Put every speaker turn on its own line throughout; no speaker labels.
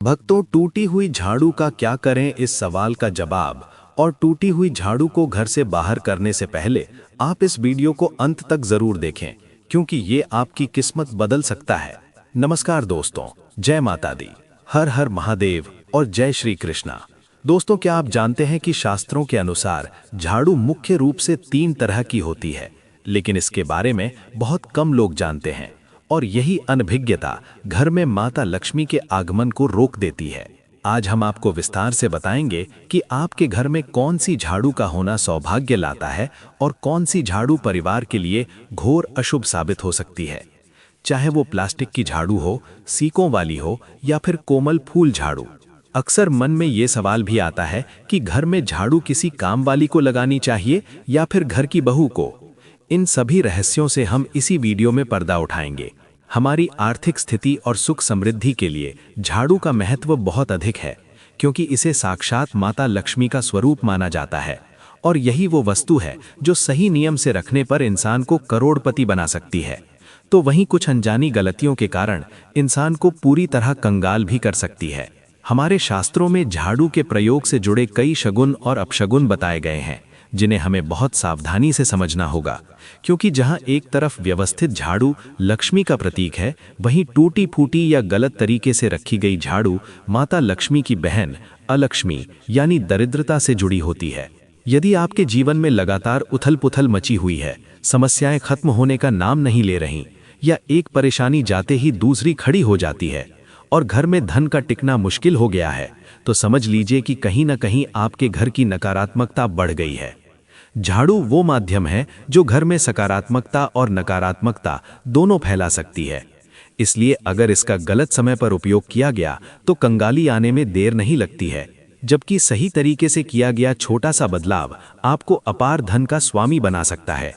भक्तों, टूटी हुई झाड़ू का क्या करें, इस सवाल का जवाब और टूटी हुई झाड़ू को घर से बाहर करने से पहले आप इस वीडियो को अंत तक जरूर देखें, क्योंकि ये आपकी किस्मत बदल सकता है। नमस्कार दोस्तों, जय माता दी, हर हर महादेव और जय श्री कृष्णा। दोस्तों, क्या आप जानते हैं कि शास्त्रों के अनुसार झाड़ू मुख्य रूप से 3 तरह की होती है, लेकिन इसके बारे में बहुत कम लोग जानते हैं और यही अनभिज्ञता घर में माता लक्ष्मी के आगमन को रोक देती है। आज हम आपको विस्तार से बताएंगे कि आपके घर में कौन सी झाड़ू का होना सौभाग्य लाता है और कौन सी झाड़ू परिवार के लिए घोर अशुभ साबित हो सकती है। चाहे वो प्लास्टिक की झाड़ू हो, सीकों वाली हो या फिर कोमल फूल झाड़ू। अक्सर मन में ये सवाल भी आता है कि घर में झाड़ू किसी काम वाली को लगानी चाहिए या फिर घर की बहू को। इन सभी रहस्यों से हम इसी वीडियो में पर्दा उठाएंगे। हमारी आर्थिक स्थिति और सुख समृद्धि के लिए झाड़ू का महत्व बहुत अधिक है, क्योंकि इसे साक्षात माता लक्ष्मी का स्वरूप माना जाता है और यही वो वस्तु है जो सही नियम से रखने पर इंसान को करोड़पति बना सकती है, तो वहीं कुछ अनजानी गलतियों के कारण इंसान को पूरी तरह कंगाल भी कर सकती है। हमारे शास्त्रों में झाड़ू के प्रयोग से जुड़े कई शगुन और अपशगुन बताए गए हैं, जिन्हें हमें बहुत सावधानी से समझना होगा, क्योंकि जहां एक तरफ व्यवस्थित झाड़ू लक्ष्मी का प्रतीक है, वहीं टूटी फूटी या गलत तरीके से रखी गई झाड़ू माता लक्ष्मी की बहन अलक्ष्मी यानी दरिद्रता से जुड़ी होती है। यदि आपके जीवन में लगातार उथल पुथल मची हुई है, समस्याएं खत्म होने का नाम नहीं ले रही या एक परेशानी जाते ही दूसरी खड़ी हो जाती है और घर में धन का टिकना मुश्किल हो गया है, तो समझ लीजिए कि कहीं ना कहीं आपके घर की नकारात्मकता बढ़ गई है। झाड़ू वो माध्यम है जो घर में सकारात्मकता और नकारात्मकता दोनों फैला सकती है। इसलिए अगर इसका गलत समय पर उपयोग किया गया तो कंगाली आने में देर नहीं लगती है, जबकि सही तरीके से किया गया छोटा सा बदलाव आपको अपार धन का स्वामी बना सकता है।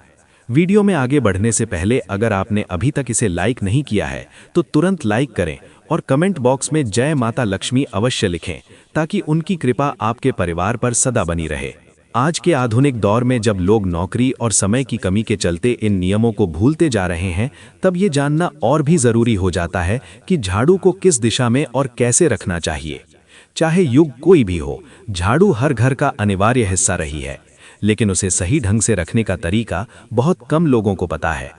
वीडियो में आगे बढ़ने से पहले अगर आपने अभी तक इसे लाइक नहीं किया है तो तुरंत लाइक करें और कमेंट बॉक्स में जय माता लक्ष्मी अवश्य लिखें, ताकि उनकी कृपा आपके परिवार पर सदा बनी रहे। आज के आधुनिक दौर में जब लोग नौकरी और समय की कमी के चलते इन नियमों को भूलते जा रहे हैं, तब ये जानना और भी जरूरी हो जाता है कि झाड़ू को किस दिशा में और कैसे रखना चाहिए। चाहे युग कोई भी हो, झाड़ू हर घर का अनिवार्य हिस्सा रही है, लेकिन उसे सही ढंग से रखने का तरीका बहुत कम लोगों को पता है।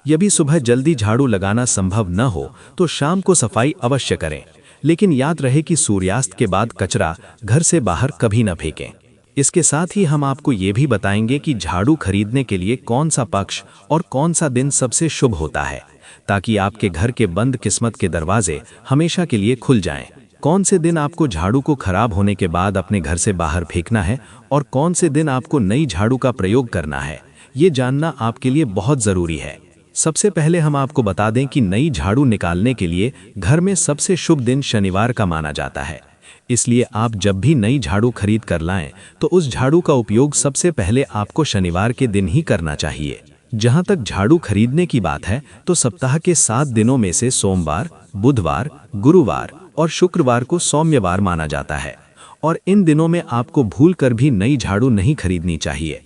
यदि सुबह जल्दी झाड़ू लगाना संभव न हो तो शाम को सफाई अवश्य करें, लेकिन याद रहे कि सूर्यास्त के बाद कचरा घर से बाहर कभी न फेंकें। इसके साथ ही हम आपको ये भी बताएंगे कि झाड़ू खरीदने के लिए कौन सा पक्ष और कौन सा दिन सबसे शुभ होता है, ताकि आपके घर के बंद किस्मत के दरवाजे हमेशा के लिए खुल जाएं। कौन से दिन आपको झाड़ू को खराब होने के बाद अपने घर से बाहर फेंकना है और कौन से दिन आपको नई झाड़ू का प्रयोग करना है, ये जानना आपके लिए बहुत ज़रूरी है। सबसे पहले हम आपको बता दें कि नई झाड़ू निकालने के लिए घर में सबसे शुभ दिन शनिवार का माना जाता है। इसलिए आप जब भी नई झाड़ू खरीद कर लाएं तो उस झाड़ू का उपयोग सबसे पहले आपको शनिवार के दिन ही करना चाहिए। जहां तक झाड़ू खरीदने की बात है तो सप्ताह के 7 दिनों में से सोमवार, बुधवार, गुरुवार और शुक्रवार को सौम्यवार माना जाता है, और इन दिनों में आपको भूल कर भी नई झाड़ू नहीं खरीदनी चाहिए,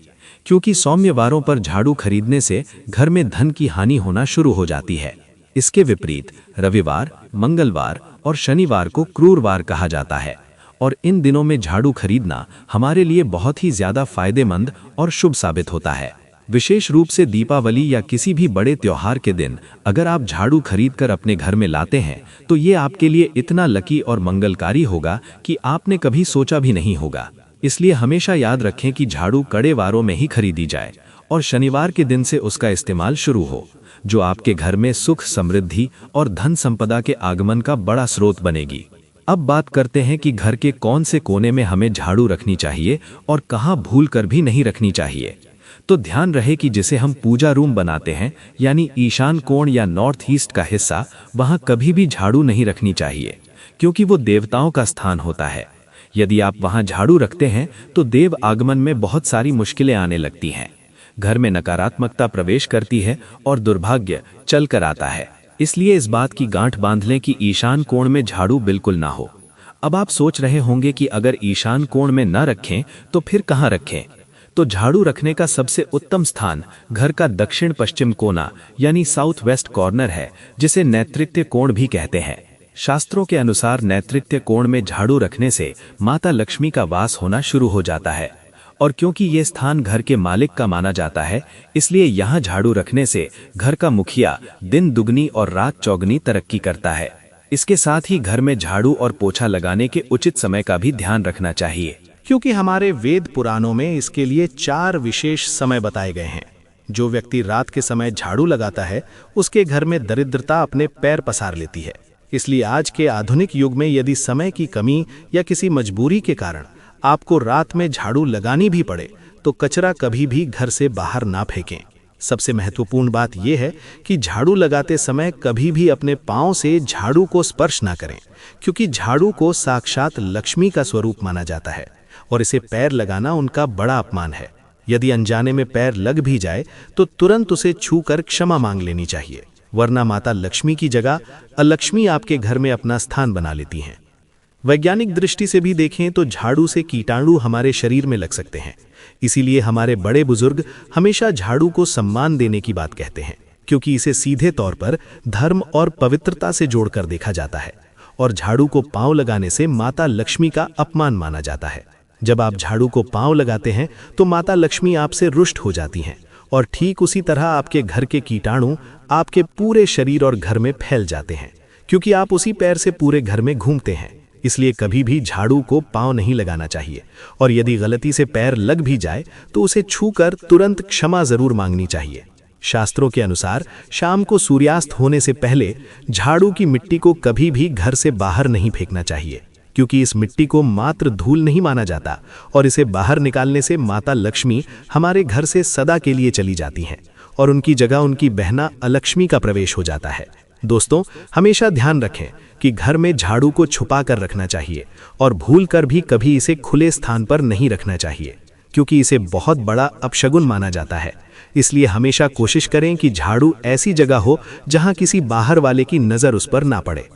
क्योंकि सौम्यवारों पर झाड़ू खरीदने से घर में धन की हानि होना शुरू हो जाती है। इसके विपरीत रविवार, मंगलवार और शनिवार को क्रूरवार कहा जाता है, और इन दिनों में झाड़ू खरीदना हमारे लिए बहुत ही ज्यादा फायदेमंद और शुभ साबित होता है। विशेष रूप से दीपावली या किसी भी बड़े त्योहार के दिन अगर आप झाड़ू खरीदकर अपने घर में लाते हैं तो ये आपके लिए इतना लकी और मंगलकारी होगा कि आपने कभी सोचा भी नहीं होगा। इसलिए हमेशा याद रखें कि झाड़ू कड़े वारों में ही खरीदी जाए और शनिवार के दिन से उसका इस्तेमाल शुरू हो, जो आपके घर में सुख, समृद्धि और धन संपदा के आगमन का बड़ा स्रोत बनेगी। अब बात करते हैं कि घर के कौन से कोने में हमें झाड़ू रखनी चाहिए और कहां भूल कर भी नहीं रखनी चाहिए। तो ध्यान रहे कि जिसे हम पूजा रूम बनाते हैं, यानी ईशान कोण या नॉर्थ ईस्ट का हिस्सा, वहां कभी भी झाड़ू नहीं रखनी चाहिए, क्योंकि वो देवताओं का स्थान होता है। यदि आप वहां झाड़ू रखते हैं तो देव आगमन में बहुत सारी मुश्किलें आने लगती हैं, घर में नकारात्मकता प्रवेश करती है और दुर्भाग्य चल कर आता है। इसलिए इस बात की गांठ बांध लें कि ईशान कोण में झाड़ू बिल्कुल ना हो। अब आप सोच रहे होंगे कि अगर ईशान कोण में न रखें तो फिर कहाँ रखें? तो झाड़ू रखने का सबसे उत्तम स्थान घर का दक्षिण पश्चिम कोना यानी साउथ वेस्ट कॉर्नर है, जिसे नेतृत्व कोण भी कहते हैं। शास्त्रों के अनुसार नैऋत्य कोण में झाड़ू रखने से माता लक्ष्मी का वास होना शुरू हो जाता है, और क्योंकि ये स्थान घर के मालिक का माना जाता है, इसलिए यहाँ झाड़ू रखने से घर का मुखिया दिन दुगनी और रात चौगनी तरक्की करता है। इसके साथ ही घर में झाड़ू और पोछा लगाने के उचित समय का भी ध्यान रखना चाहिए,
क्योंकि हमारे वेद पुराणों में इसके लिए 4 विशेष समय बताए गए हैं। जो व्यक्ति रात के समय झाड़ू लगाता है, उसके घर में दरिद्रता अपने पैर पसार लेती है। इसलिए आज के आधुनिक युग में यदि समय की कमी या किसी मजबूरी के कारण आपको रात में झाड़ू लगानी भी पड़े, तो कचरा कभी भी घर से बाहर ना फेंकें। सबसे महत्वपूर्ण बात यह है कि झाड़ू लगाते समय कभी भी अपने पांव से झाड़ू को स्पर्श ना करें, क्योंकि झाड़ू को साक्षात लक्ष्मी का स्वरूप माना जाता है और इसे पैर लगाना उनका बड़ा अपमान है। यदि अनजाने में पैर लग भी जाए तो तुरंत उसे छूकर क्षमा मांग लेनी चाहिए, वरना माता लक्ष्मी की जगह अलक्ष्मी आपके घर में अपना स्थान बना लेती हैं। वैज्ञानिक दृष्टि से भी देखें तो झाड़ू से कीटाणु हमारे शरीर में लग सकते हैं। इसीलिए हमारे बड़े बुजुर्ग हमेशा झाड़ू को सम्मान देने की बात कहते हैं, क्योंकि इसे सीधे तौर पर धर्म और पवित्रता से जोड़कर देखा जाता है, और झाड़ू को पांव लगाने से माता लक्ष्मी का अपमान माना जाता है। जब आप झाड़ू को पांव लगाते हैं तो माता लक्ष्मी आपसे रुष्ट हो जाती हैं, और ठीक उसी तरह आपके घर के कीटाणु आपके पूरे शरीर और घर में फैल जाते हैं, क्योंकि आप उसी पैर से पूरे घर में घूमते हैं। इसलिए कभी भी झाड़ू को पांव नहीं लगाना चाहिए, और यदि गलती से पैर लग भी जाए तो उसे छूकर तुरंत क्षमा जरूर मांगनी चाहिए। शास्त्रों के अनुसार शाम को सूर्यास्त होने से पहले झाड़ू की मिट्टी को कभी भी घर से बाहर नहीं फेंकना चाहिए, क्योंकि इस मिट्टी को मात्र धूल नहीं माना जाता, और इसे बाहर निकालने से माता लक्ष्मी हमारे घर से सदा के लिए चली जाती हैं और उनकी जगह उनकी बहना अलक्ष्मी का प्रवेश हो जाता है। दोस्तों, हमेशा ध्यान रखें कि घर में झाड़ू को छुपा कर रखना चाहिए, और भूल कर भी कभी इसे खुले स्थान पर नहीं रखना चाहिए, क्योंकि इसे बहुत बड़ा अपशगुन माना जाता है। इसलिए हमेशा कोशिश करें कि झाड़ू ऐसी जगह हो जहां किसी बाहर वाले की नज़र उस पर ना पड़े।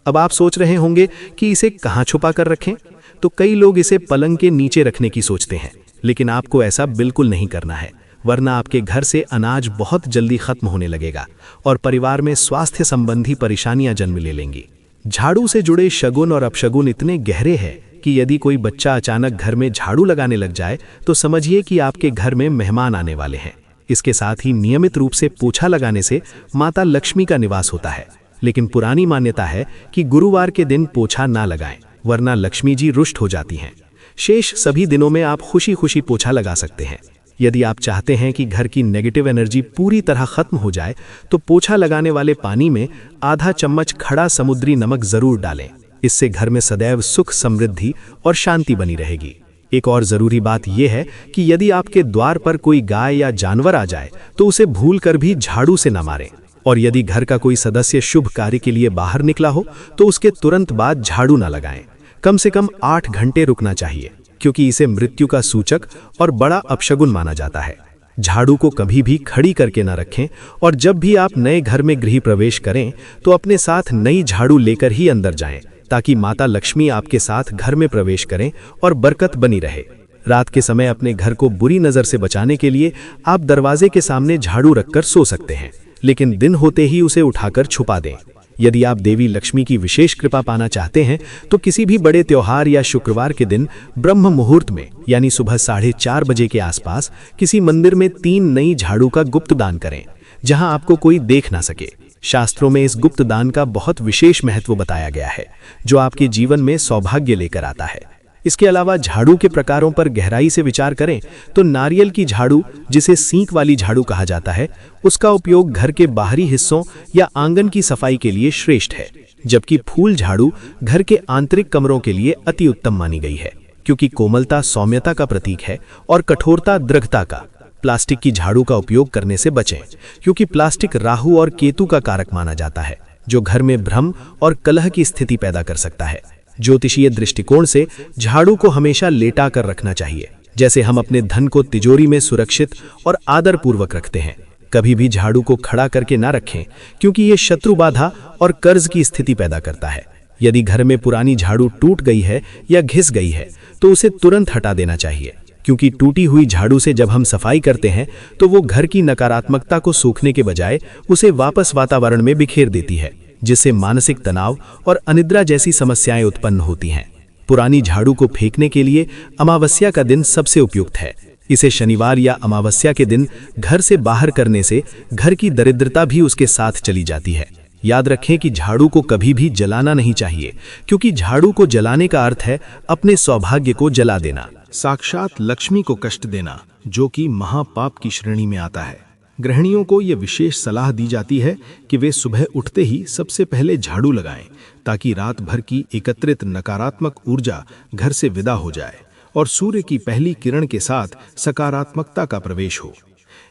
अब आप सोच रहे होंगे कि इसे कहाँ छुपा कर रखें, तो कई लोग इसे पलंग के नीचे रखने की सोचते हैं, लेकिन आपको ऐसा बिल्कुल नहीं करना है, वरना आपके घर से अनाज बहुत जल्दी खत्म होने लगेगा और परिवार में स्वास्थ्य संबंधी परेशानियां जन्म ले लेंगी। झाड़ू से जुड़े शगुन और अपशगुन इतने गहरे हैं कि यदि कोई बच्चा अचानक घर में झाड़ू लगाने लग जाए तो समझिए कि आपके घर में मेहमान आने वाले हैं। इसके साथ ही नियमित रूप से पोछा लगाने से माता लक्ष्मी का निवास होता है, लेकिन पुरानी मान्यता है कि गुरुवार के दिन पोछा ना लगाएं, वरना लक्ष्मी जी रुष्ट हो जाती हैं। शेष सभी दिनों में आप खुशी खुशी पोछा लगा सकते हैं। यदि आप चाहते हैं कि घर की नेगेटिव एनर्जी पूरी तरह खत्म हो जाए, तो पोछा लगाने वाले पानी में आधा चम्मच खड़ा समुद्री नमक जरूर डालें। इससे घर में सदैव सुख, समृद्धि और शांति बनी रहेगी। एक और जरूरी बात यह है कि यदि आपके द्वार पर कोई गाय या जानवर आ जाए तो उसे भूलकर भी झाड़ू से न मारें, और यदि घर का कोई सदस्य शुभ कार्य के लिए बाहर निकला हो तो उसके तुरंत बाद झाड़ू न लगाएं। कम से कम 8 घंटे रुकना चाहिए, क्योंकि इसे मृत्यु का सूचक और बड़ा अपशगुन माना जाता है। झाड़ू को कभी भी खड़ी करके न रखें, और जब भी आप नए घर में गृह प्रवेश करें तो अपने साथ नई झाड़ू लेकर ही अंदर जाएं, ताकि माता लक्ष्मी आपके साथ घर में प्रवेश करें और बरकत बनी रहे। रात के समय अपने घर को बुरी नज़र से बचाने के लिए आप दरवाजे के सामने झाड़ू रखकर सो सकते हैं, लेकिन दिन होते ही उसे उठाकर छुपा दें। यदि आप देवी लक्ष्मी की विशेष कृपा पाना चाहते हैं तो किसी भी बड़े त्योहार या शुक्रवार के दिन ब्रह्म मुहूर्त में, यानी सुबह 4:30 बजे के आसपास किसी मंदिर में 3 नई झाड़ू का गुप्त दान करें, जहां आपको कोई देख ना सके। शास्त्रों में इस गुप्त दान का बहुत विशेष महत्व बताया गया है, जो आपके जीवन में सौभाग्य लेकर आता है। इसके अलावा झाड़ू के प्रकारों पर गहराई से विचार करें तो नारियल की झाड़ू, जिसे सींक वाली झाड़ू कहा जाता है, उसका उपयोग घर के बाहरी हिस्सों या आंगन की सफाई के लिए श्रेष्ठ है, जबकि फूल झाड़ू घर के आंतरिक कमरों के लिए अति उत्तम मानी गई है, क्योंकि कोमलता सौम्यता का प्रतीक है और कठोरता दृढ़ता का। प्लास्टिक की झाड़ू का उपयोग करने से बचें, क्योंकि प्लास्टिक राहु और केतु का कारक माना जाता है, जो घर में भ्रम और कलह की स्थिति पैदा कर सकता है। ज्योतिषीय दृष्टिकोण से झाड़ू को हमेशा लेटा कर रखना चाहिए, जैसे हम अपने धन को तिजोरी में सुरक्षित और आदर पूर्वक रखते हैं। कभी भी झाड़ू को खड़ा करके ना रखें, क्योंकि ये शत्रु बाधा और कर्ज की स्थिति पैदा करता है। यदि घर में पुरानी झाड़ू टूट गई है या घिस गई है तो उसे तुरंत हटा देना चाहिए, क्योंकि टूटी हुई झाड़ू से जब हम सफाई करते हैं तो वो घर की नकारात्मकता को सूखने के बजाय उसे वापस वातावरण में बिखेर देती है, जिससे मानसिक तनाव और अनिद्रा जैसी समस्याएं उत्पन्न होती हैं। पुरानी झाड़ू को फेंकने के लिए अमावस्या का दिन सबसे उपयुक्त है। इसे शनिवार या अमावस्या के दिन घर से बाहर करने से घर की दरिद्रता भी उसके साथ चली जाती है। याद रखें कि झाड़ू को कभी भी जलाना नहीं चाहिए, क्योंकि झाड़ू को जलाने का अर्थ है अपने सौभाग्य को जला देना,
साक्षात लक्ष्मी को कष्ट देना, जो कि महापाप की श्रेणी में आता है। गृहिणियों को यह विशेष सलाह दी जाती है कि वे सुबह उठते ही सबसे पहले झाड़ू लगाएं, ताकि रात भर की एकत्रित नकारात्मक ऊर्जा घर से विदा हो जाए और सूर्य की पहली किरण के साथ सकारात्मकता का प्रवेश हो।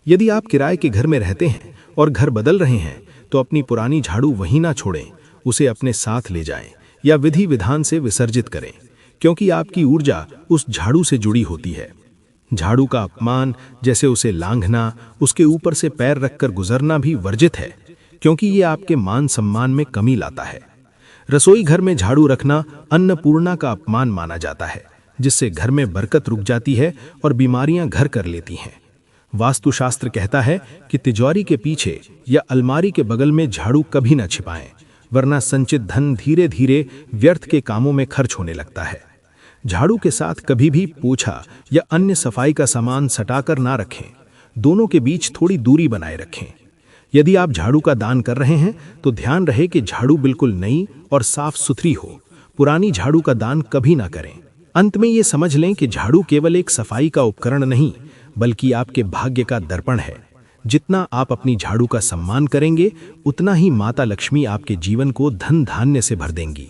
यदि आप किराए के घर में रहते हैं और घर बदल रहे हैं, तो अपनी पुरानी झाड़ू वहीं ना छोड़ें, उसे अपने साथ ले जाएं या विधि विधान से विसर्जित करें, क्योंकि आपकी ऊर्जा उस झाड़ू से जुड़ी होती है। झाड़ू का अपमान, जैसे उसे लांघना, उसके ऊपर से पैर रखकर गुजरना भी वर्जित है, क्योंकि ये आपके मान सम्मान में कमी लाता है। रसोई घर में झाड़ू रखना अन्नपूर्णा का अपमान माना जाता है, जिससे घर में बरकत रुक जाती है और बीमारियां घर कर लेती हैं। वास्तुशास्त्र कहता है कि तिजोरी के पीछे या अलमारी के बगल में झाड़ू कभी न छिपाएं, वरना संचित धन धीरे धीरे व्यर्थ के कामों में खर्च होने लगता है। झाड़ू के साथ कभी भी पोछा या अन्य सफाई का सामान सटाकर ना रखें, दोनों के बीच थोड़ी दूरी बनाए रखें। यदि आप झाड़ू का दान कर रहे हैं, तो ध्यान रहे कि झाड़ू बिल्कुल नई और साफ सुथरी हो। पुरानी झाड़ू का दान कभी ना करें। अंत में ये समझ लें कि झाड़ू केवल एक सफाई का उपकरण नहीं, बल्कि आपके भाग्य का दर्पण है। जितना आप अपनी झाड़ू का सम्मान करेंगे, उतना ही माता लक्ष्मी आपके जीवन को धन धान्य से भर देंगी।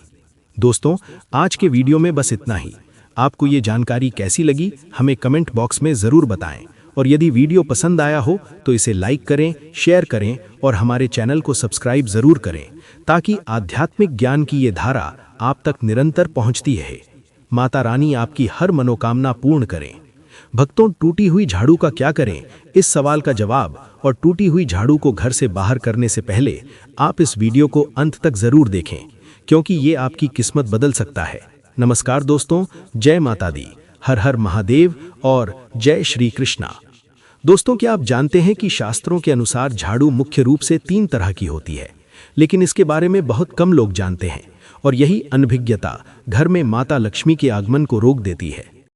दोस्तों, आज के वीडियो में बस इतना ही। आपको ये जानकारी कैसी लगी, हमें कमेंट बॉक्स में ज़रूर बताएं। और यदि वीडियो पसंद आया हो तो इसे लाइक करें, शेयर करें और हमारे चैनल को सब्सक्राइब ज़रूर करें, ताकि आध्यात्मिक ज्ञान की ये धारा आप तक निरंतर पहुंचती रहे। माता रानी आपकी हर मनोकामना पूर्ण करें। भक्तों, टूटी हुई झाड़ू का क्या करें, इस सवाल का जवाब और टूटी हुई झाड़ू को घर से बाहर करने से पहले आप इस वीडियो को अंत तक ज़रूर देखें, क्योंकि ये आपकी किस्मत बदल सकता है। नमस्कार दोस्तों, जय माता दी, हर हर महादेव और जय श्री कृष्णा। दोस्तों, क्या आप जानते हैं कि शास्त्रों के अनुसार झाड़ू मुख्य रूप से 3 तरह की होती है, लेकिन इसके बारे में बहुत कम लोग जानते हैं, और यही अनभिज्ञता घर में माता लक्ष्मी के आगमन को रोक देती है।